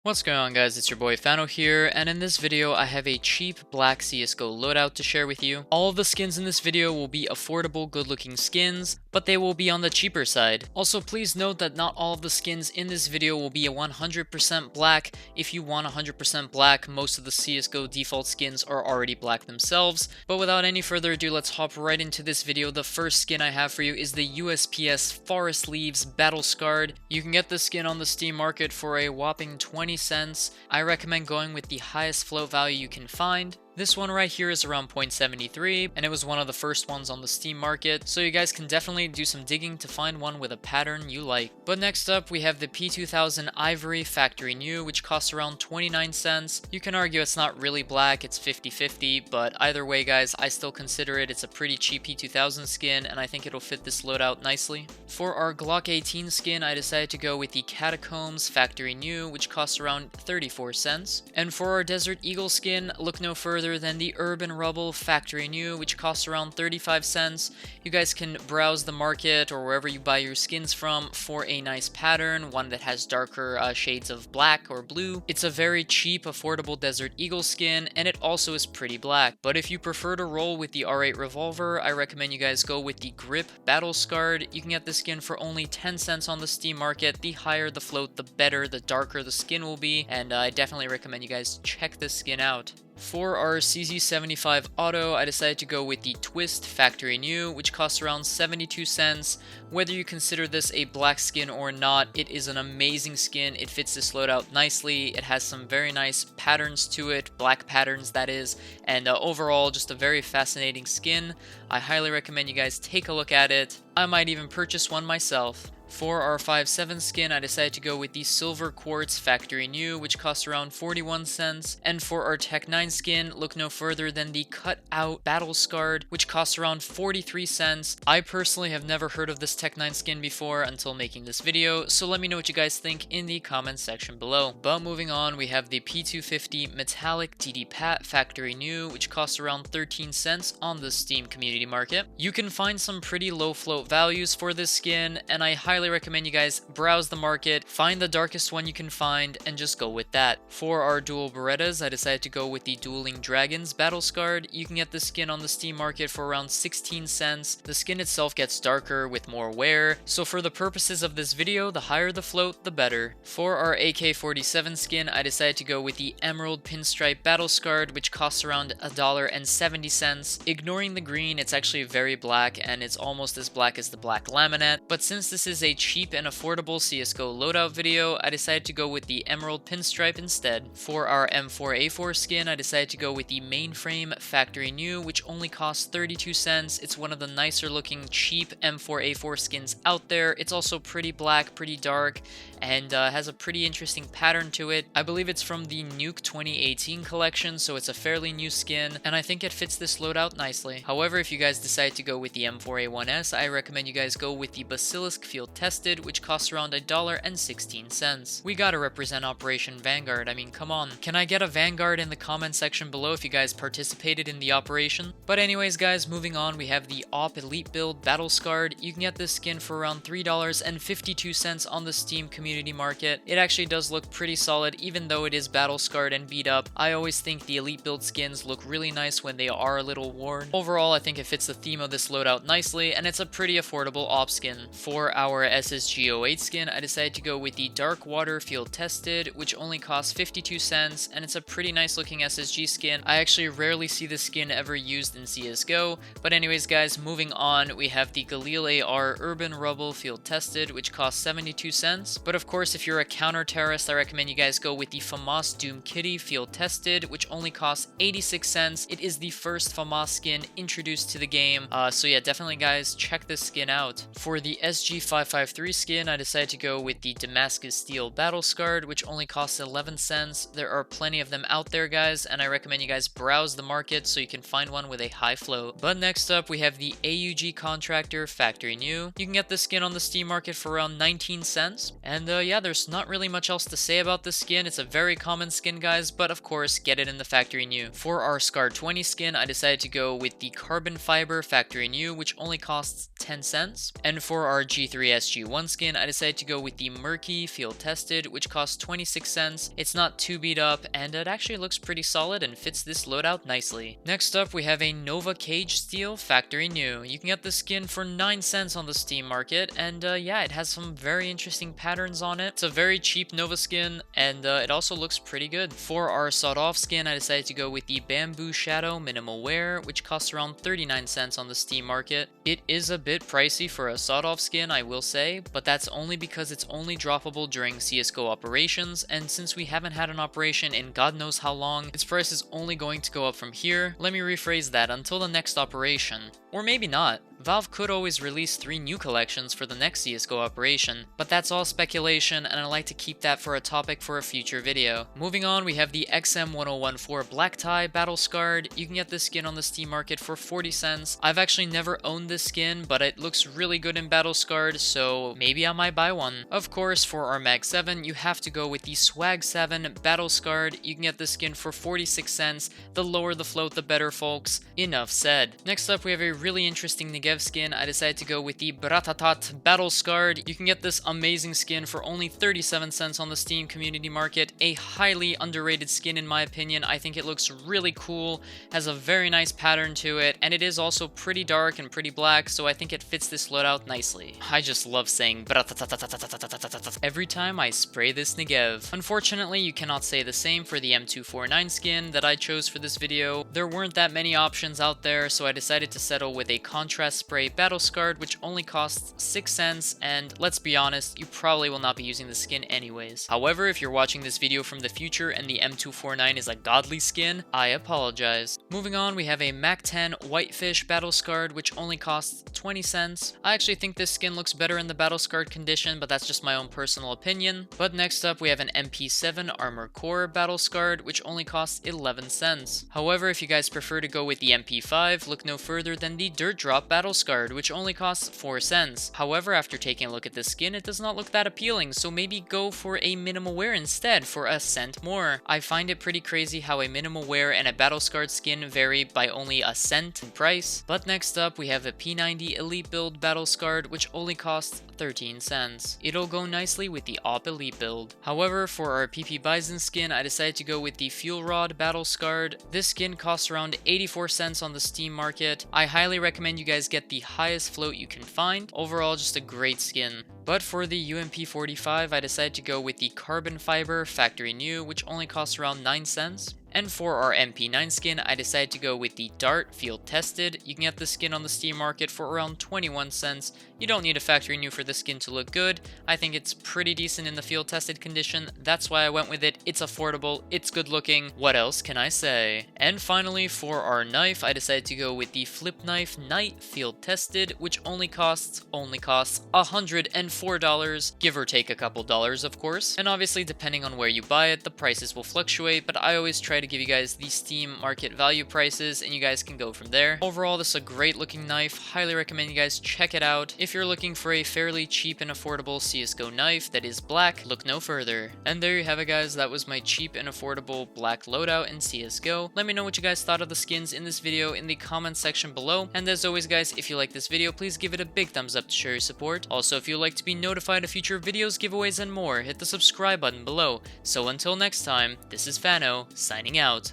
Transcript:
What's going on, guys? It's your boy Fano here, and in this video I have a cheap black CSGO loadout to share with you. All of the skins in this video will be affordable, good looking skins, but they will be on the cheaper side. Also, please note that not all of the skins in this video will be a 100% black. If you want 100% black, most of the CSGO default skins are already black themselves. But without any further ado, let's hop right into this video. The first skin I have for you is the USPS Forest Leaves Battle Scarred. You can get this skin on the Steam market for a whopping 20 cents. I recommend going with the highest float value you can find. This one right here is around 0.73, and it was one of the first ones on the Steam market, so you guys can definitely do some digging to find one with a pattern you like. But next up, we have the P2000 Ivory Factory New, which costs around 29 cents. You can argue it's not really black, it's 50-50, but either way, guys, I still consider it's a pretty cheap P2000 skin, and I think it'll fit this loadout nicely. For our Glock 18 skin, I decided to go with the Catacombs Factory New, which costs around 34 cents. And for our Desert Eagle skin, look no further than the Urban Rubble Factory New, which costs around 35 cents. You guys can browse the market or wherever you buy your skins from for a nice pattern, one that has darker shades of black or blue. It's a very cheap, affordable Desert Eagle skin, and it also is pretty black. But if you prefer to roll with the R8 revolver, I recommend you guys go with the Grip Battle Scarred. You can get this skin for only 10 cents on the Steam market. The higher the float, the better, the darker the skin will be, and I definitely recommend you guys check this skin out. For our CZ75 Auto, I decided to go with the Twist Factory New, which costs around 72 cents. Whether you consider this a black skin or not, it is an amazing skin. It fits this loadout nicely. It has some very nice patterns to it, black patterns that is, and overall just a very fascinating skin. I highly recommend you guys take a look at it. I might even purchase one myself. For our 5.7 skin, I decided to go with the Silver Quartz Factory New, which costs around 41 cents. And for our Tech 9 skin, look no further than the Cut Out Battle Scarred, which costs around 43 cents. I personally have never heard of this Tech 9 skin before until making this video, so let me know what you guys think in the comments section below. But moving on, we have the P250 Metallic DD Pat Factory New, which costs around 13 cents on the Steam community market. You can find some pretty low float values for this skin, and I highly recommend you guys browse the market, find the darkest one you can find, and just go with that. For our dual Berettas, I decided to go with the Dueling Dragons Battle Scarred. You can get this skin on the Steam market for around 16 cents. The skin itself gets darker with more wear, so for the purposes of this video, the higher the float, the better. For our AK-47 skin, I decided to go with the Emerald Pinstripe Battle Scarred, which costs around $1.70. Ignoring the green, it's actually very black, and it's almost as black as the black laminate, but since this is a cheap and affordable CSGO loadout video, I decided to go with the Emerald Pinstripe instead. For our M4A4 skin, I decided to go with the Mainframe Factory New, which only costs 32 cents. It's one of the nicer looking cheap M4A4 skins out there. It's also pretty black, pretty dark, and has a pretty interesting pattern to it. I believe it's from the Nuke 2018 collection, so it's a fairly new skin, and I think it fits this loadout nicely. However, if you guys decide to go with the M4A1S, I recommend you guys go with the Basilisk Field Tested, which costs around $1.16. We gotta represent Operation Vanguard, I mean, come on. Can I get a Vanguard in the comment section below if you guys participated in the operation? But anyways, guys, moving on, we have the Op Elite Build Battle Scarred. You can get this skin for around $3.52 on the Steam community market. It actually does look pretty solid, even though it is battle scarred and beat up. I always think the Elite Build skins look really nice when they are a little worn. Overall, I think it fits the theme of this loadout nicely, and it's a pretty affordable op skin. For our SSG08 skin, I decided to go with the Dark Water Field Tested, which only costs 52 cents, and it's a pretty nice looking SSG skin. I actually rarely see this skin ever used in CSGO, but anyways, guys, moving on, we have the Galil AR Urban Rubble Field Tested, which costs 72 cents, but of course, if you're a counter-terrorist, I recommend you guys go with the FAMAS Doom Kitty Field Tested, which only costs 86 cents. It is the first FAMAS skin introduced to the game, so yeah, definitely guys, check this skin out. For the SG553 skin, I decided to go with the Damascus Steel Battle Scarred, which only costs 11 cents. There are plenty of them out there, guys, and I recommend you guys browse the market so you can find one with a high float. But next up, we have the AUG Contractor Factory New. You can get this skin on the Steam market for around 19 cents, and yeah, there's not really much else to say about this skin. It's a very common skin, guys, but of course, get it in the Factory New. For our Scar 20 skin, I decided to go with the Carbon Fiber Factory New, which only costs 10 cents. And for our G3 SG1 skin, I decided to go with the Murky Field Tested, which costs 26 cents. It's not too beat up, and it actually looks pretty solid and fits this loadout nicely. Next up, we have a Nova Cage Steel Factory New. You can get the skin for 9 cents on the Steam market, and yeah, it has some very interesting patterns on it. It's a very cheap Nova skin, and it also looks pretty good. For our sawed-off skin, I decided to go with the Bamboo Shadow Minimal Wear, which costs around 39 cents on the Steam market. It is a bit pricey for a sawed-off skin, I will say, but that's only because it's only droppable during CSGO operations, and since we haven't had an operation in God knows how long, its price is only going to go up from here. Let me rephrase that, until the next operation. Or maybe not. Valve could always release 3 new collections for the next CSGO operation, but that's all speculation, and I like to keep that for a topic for a future video. Moving on, we have the XM1014 Black Tie Battle Scarred. You can get this skin on the Steam market for 40 cents. I've actually never owned this skin, but it looks really good in Battle Scarred, so maybe I might buy one. Of course, for our Mag 7, you have to go with the Swag 7 Battle Scarred. You can get this skin for 46 cents. The lower the float, the better, folks. Enough said. Next up, we have a really interesting Negev skin. I decided to go with the Bratatat Battle Scarred. You can get this amazing skin for only 37 cents on the Steam community market. A highly underrated skin in my opinion. I think it looks really cool, has a very nice pattern to it, and it is also pretty dark and pretty black, so I think it fits this loadout nicely. I just love saying Bratatat every time I spray this Negev. Unfortunately, you cannot say the same for the M249 skin that I chose for this video. There weren't that many options out there, so I decided to settle with a contrast spray Battle Scarred, which only costs 6 cents, and let's be honest, you probably will not be using the skin anyways. However, if you're watching this video from the future and the M249 is a godly skin, I apologize. Moving on, we have a Mac 10 Whitefish Battle Scarred, which only costs 20 cents. I actually think this skin looks better in the Battle Scarred condition, but that's just my own personal opinion. But next up, we have an MP7 Armor Core Battle Scarred, which only costs 11 cents. However, if you guys prefer to go with the MP5, look no further than the Dirt Drop Battle Scarred, which only costs 4 cents. However, after taking a look at this skin, it does not look that appealing, so maybe go for a minimal wear instead for a cent more. I find it pretty crazy how a minimal wear and a Battle Scarred skin vary by only a cent in price. But next up, we have a P90 Elite Build Battle Scarred, which only costs 13 cents. It'll go nicely with the Op Elite build. However, for our PP Bison skin, I decided to go with the Fuel Rod Battle Scarred. This skin costs around 84 cents on the Steam market. I highly recommend you guys get the highest float you can find. Overall, just a great skin. But for the UMP45, I decided to go with the Carbon Fiber Factory New, which only costs around 9 cents. And for our MP9 skin, I decided to go with the Dart Field Tested. You can get this skin on the Steam market for around 21 cents. You don't need a factory new for this skin to look good. I think it's pretty decent in the field tested condition. That's why I went with it. It's affordable, it's good looking. What else can I say? And finally, for our knife, I decided to go with the Flip Knife Night Field Tested, which only costs $104, give or take a couple dollars, of course. And obviously, depending on where you buy it, the prices will fluctuate, but I always try to give you guys the Steam market value prices, and you guys can go from there. Overall, this is a great looking knife. Highly recommend you guys check it out. If you're looking for a fairly cheap and affordable CSGO knife that is black, look no further. And there you have it, guys. That was my cheap and affordable black loadout in CSGO. Let me know what you guys thought of the skins in this video in the comments section below. And as always, guys, if you like this video, please give it a big thumbs up to show your support. Also, if you'd like to be notified of future videos, giveaways, and more, hit the subscribe button below. So until next time, this is Fano, signing out.